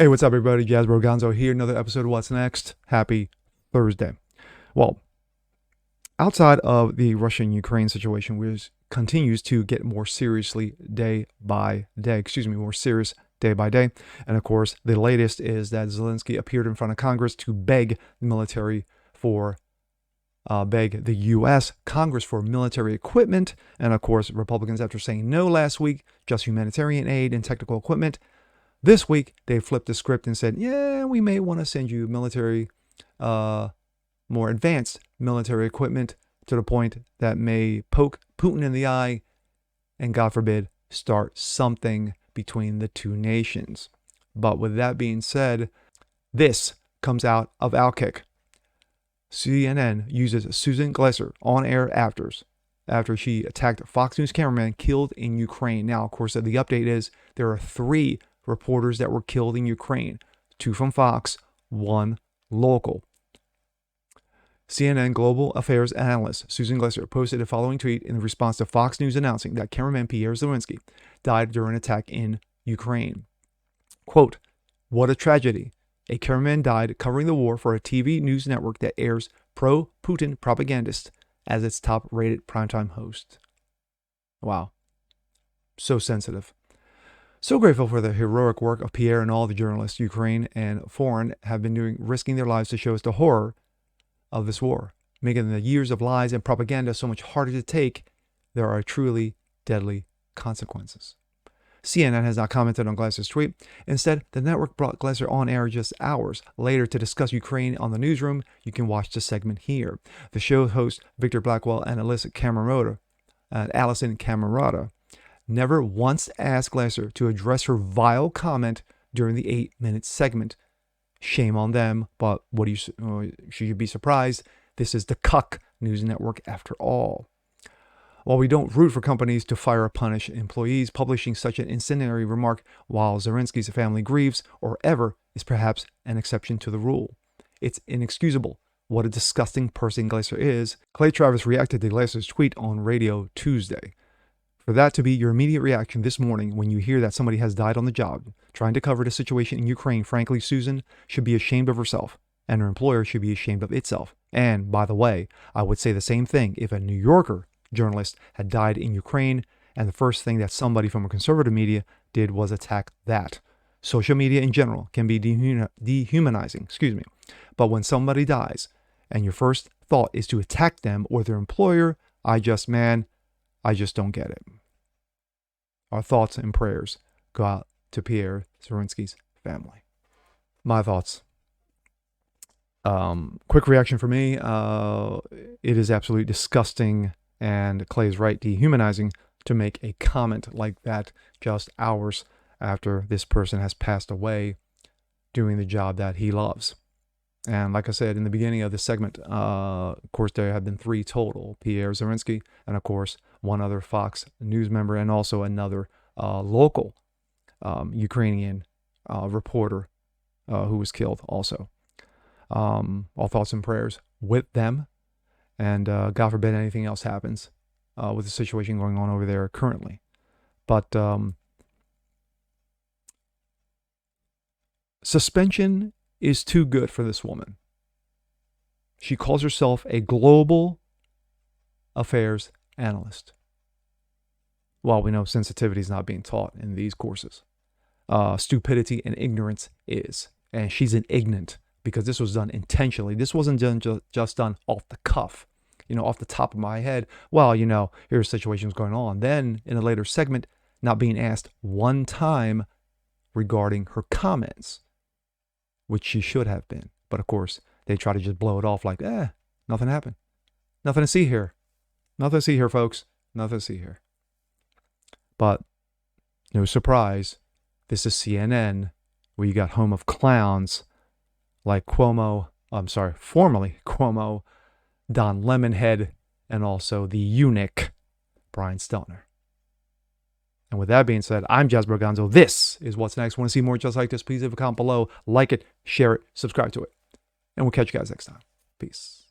Hey, what's up, everybody? Jasper Gonzo here. Another episode of What's Next. Happy Thursday. Well, outside of the Russia-Ukraine situation, which continues to get more seriously day by day. More serious day by day. And of course, the latest is that Zelensky appeared in front of Congress to beg the military for beg the U.S. Congress for military equipment. And of course, Republicans, after saying no last week, just humanitarian aid and technical equipment. This week, they flipped the script and said, yeah, we may want to send you military, more advanced military equipment to the point that may poke Putin in the eye and, God forbid, start something between the two nations. But with that being said, this comes out of Outkicks. CNN uses Susan Glasser on air after she attacked Fox News cameraman killed in Ukraine. Now, of course, the update is there are 3 reporters that were killed in Ukraine, 2 from Fox, 1 local. CNN Global Affairs Analyst Susan Glasser posted the following tweet in response to Fox News announcing that cameraman Pierre Zelensky died during an attack in Ukraine. Quote, "What a tragedy. A cameraman died covering the war for a TV news network that airs pro-Putin propagandists as its top-rated primetime host." Wow. So sensitive. So grateful for the heroic work of Pierre and all the journalists, Ukraine and foreign, have been doing, risking their lives to show us the horror of this war, making the years of lies and propaganda so much harder to take. There are truly deadly consequences. CNN has not commented on Glasser's tweet. Instead, the network brought Glasser on air just hours later to discuss Ukraine on the newsroom. You can watch the segment here. The show host Victor Blackwell and Allison Camerata never once asked Glasser to address her vile comment during the 8-minute segment. Shame on them, but should you be surprised? This is the Cuck News Network after all. While we don't root for companies to fire or punish employees, publishing such an incendiary remark while Zelensky's family grieves or ever is perhaps an exception to the rule. It's inexcusable. What a disgusting person Glasser is. Clay Travis reacted to Glasser's tweet on radio Tuesday. For that to be your immediate reaction this morning when you hear that somebody has died on the job, trying to cover the situation in Ukraine, frankly, Susan should be ashamed of herself, and her employer should be ashamed of itself. And, by the way, I would say the same thing if a New Yorker journalist had died in Ukraine, and the first thing that somebody from a conservative media did was attack that. Social media in general can be dehumanizing, but when somebody dies, and your first thought is to attack them or their employer, I just don't get it. Our thoughts and prayers go out to Pierre Zelensky's family. My thoughts. Quick reaction for me. It is absolutely disgusting, and Clay's right, dehumanizing, to make a comment like that just hours after this person has passed away doing the job that he loves. And like I said in the beginning of this segment, of course, there have been 3 total. Pierre Zelensky, and of course, 1 other Fox News member, and also another local Ukrainian reporter who was killed also. All thoughts and prayers with them. And God forbid anything else happens with the situation going on over there currently. But suspension is too good for this woman. She calls herself a global affairs analyst. Well, we know sensitivity is not being taught in these courses. Stupidity and ignorance is. And she's an ignorant because this was done intentionally. This wasn't done just done off the cuff, off the top of my head. Well, here's situations going on. Then in a later segment, not being asked one time regarding her comments, which she should have been. But of course, they try to just blow it off like, nothing happened. Nothing to see here. Nothing to see here, folks. Nothing to see here. But no surprise, this is CNN, where you got home of clowns like formerly Cuomo, Don Lemonhead, and also the eunuch, Brian Stelter. And with that being said, I'm Jasper Gonzo. This is What's Next. Want to see more just like this? Please leave a comment below. Like it, share it, subscribe to it. And we'll catch you guys next time. Peace.